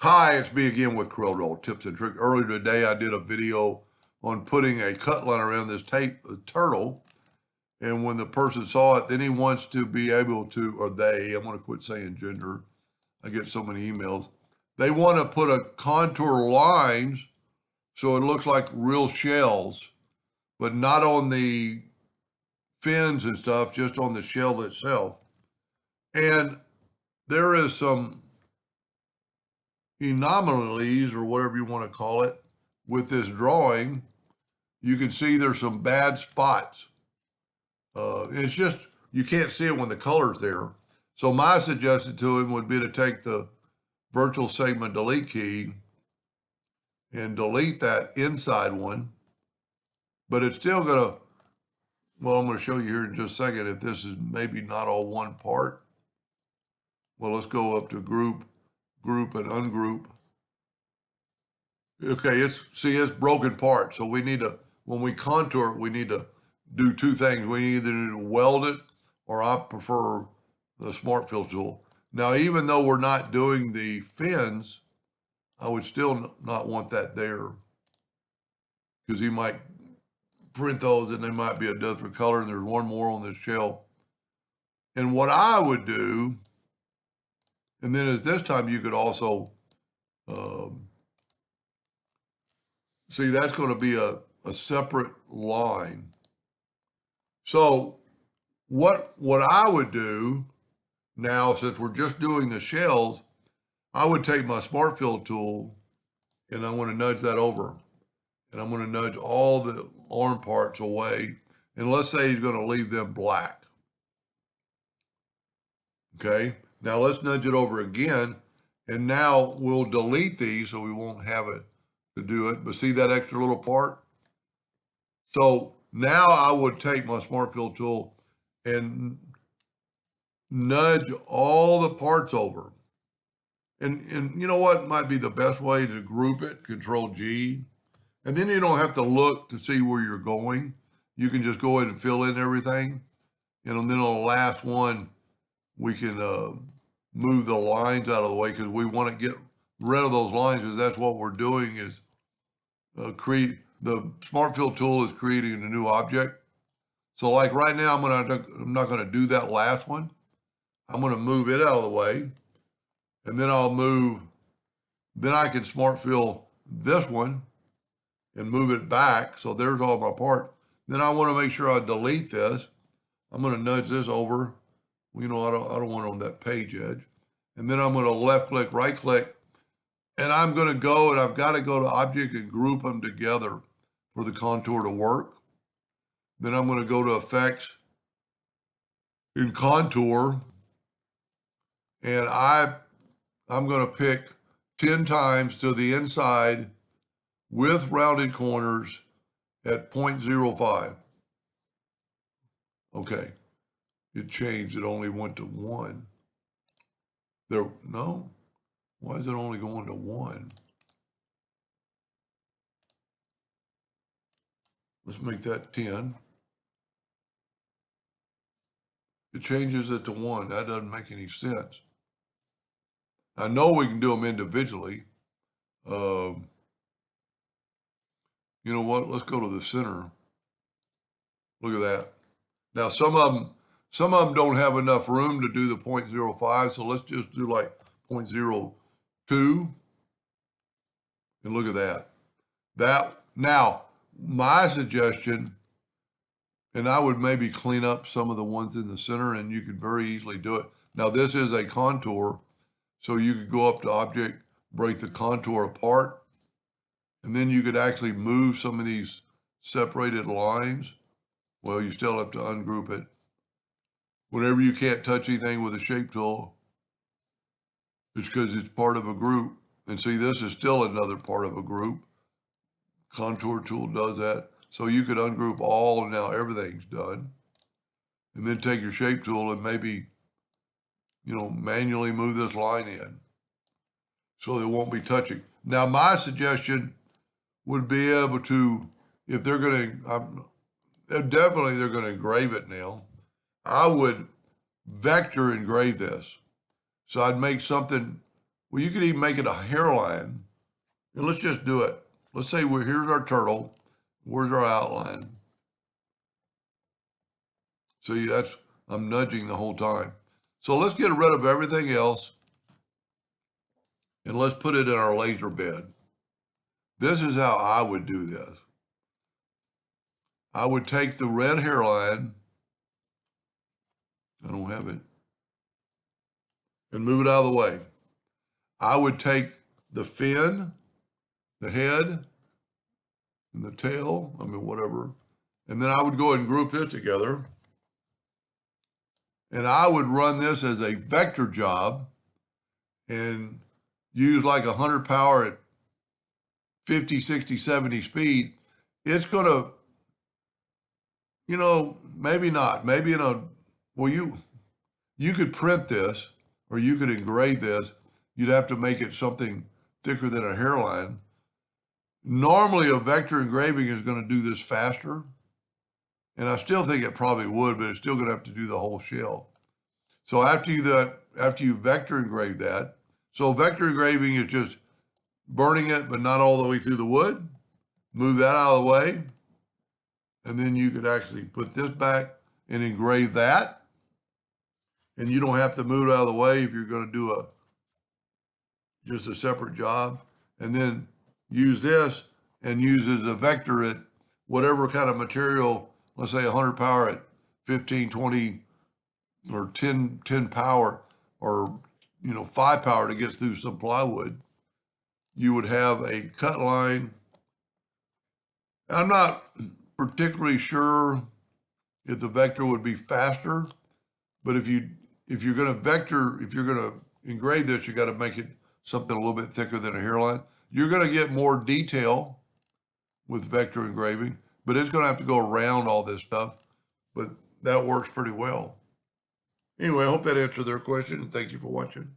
Hi, it's me again with Corel Tips and Tricks. Earlier today, I did a video on putting a cut line around this turtle. And when the person saw it, then he wants to be able to, or they, I'm going to quit saying gender. I get so many emails. They want to put a contour lines so it looks like real shells, but not on the fins and stuff, just on the shell itself. And there is some anomalies, or whatever you want to call it, with this drawing. You can see there's some bad spots. It's just, you can't see it when the color's there. So my suggestion to him would be to take the virtual segment delete key and delete that inside one. But it's still gonna, well, I'm gonna show you here in just a second if this is maybe not all one part. Well, let's go up to group, and ungroup. Okay, it's broken part. So we need to, when we contour it, we need to do two things. We either need to weld it, or I prefer the Smart Fill tool. Now, even though we're not doing the fins, I would still not want that there, because he might print those and they might be a different color, and there's one more on this shell. And what I would do, and then at this time you could also, see, that's going to be a separate line. So what I would do now, since we're just doing the shells, I would take my Smart Fill tool and I'm going to nudge that over. And I'm going to nudge all the arm parts away. And let's say he's going to leave them black. Okay, now let's nudge it over again. And now we'll delete these so we won't have it to do it. But see that extra little part? So now I would take my Smart Fill tool and nudge all the parts over. And you know what might be the best way to group it? Control G. And then you don't have to look to see where you're going. You can just go ahead and fill in everything. And then on the last one, we can move the lines out of the way, because we want to get rid of those lines, because that's what we're doing is create, the Smart Fill tool is creating a new object. So like right now, I'm not going to do that last one. I'm going to move it out of the way, and then I'll move, then I can Smart Fill this one and move it back. So there's all my part. Then I want to make sure I delete this. I'm going to nudge this over. You know, I don't want it on that page edge. And then I'm going to left click, right click, and I'm going to go, and I've got to go to object and group them together for the contour to work. Then I'm going to go to effects in contour, and I'm going to pick 10 times to the inside with rounded corners at 0.05. Okay, it changed. It only went to 1. There, no. Why is it only going to 1? Let's make that 10. It changes it to 1. That doesn't make any sense. I know we can do them individually. You know what? Let's go to the center. Look at that. Now, some of them don't have enough room to do the 0.05, so let's just do like 0.02. And look at that. Now, my suggestion, and I would maybe clean up some of the ones in the center, and you could very easily do it. Now, this is a contour, so you could go up to object, break the contour apart, and then you could actually move some of these separated lines. Well, you still have to ungroup it. Whenever you can't touch anything with a shape tool, it's because it's part of a group. And see, this is still another part of a group. Contour tool does that. So you could ungroup all, and now everything's done. And then take your shape tool and maybe, manually move this line in so they won't be touching. Now, my suggestion would be able to, if they're going to, definitely they're going to engrave it now. I would vector engrave this. So I'd make something Well, you could even make it a hairline. And let's just do it. Let's say here's our turtle. Where's our outline? See, I'm nudging the whole time. So let's get rid of everything else and let's put it in our laser bed. This is how I would do this. I would take the red hairline, I don't have it, and move it out of the way. I would take the fin, the head, and the tail, whatever, and then I would go ahead and group this together. And I would run this as a vector job and use like 100 power at 50, 60, 70 speed. It's going to, maybe not. Maybe you could print this or you could engrave this. You'd have to make it something thicker than a hairline. Normally, a vector engraving is going to do this faster. And I still think it probably would, but it's still going to have to do the whole shell. So after you vector engrave that, so vector engraving is just burning it, but not all the way through the wood. Move that out of the way. And then you could actually put this back and engrave that. And you don't have to move it out of the way if you're going to do just a separate job. And then use this and use as a vector at whatever kind of material, let's say 100 power at 15, 20, or 10 power, or 5 power to get through some plywood. You would have a cut line. I'm not particularly sure if the vector would be faster, but if you're going to engrave this, you got to make it something a little bit thicker than a hairline. You're going to get more detail with vector engraving, but it's going to have to go around all this stuff. But that works pretty well. Anyway, I hope that answered their question. Thank you for watching.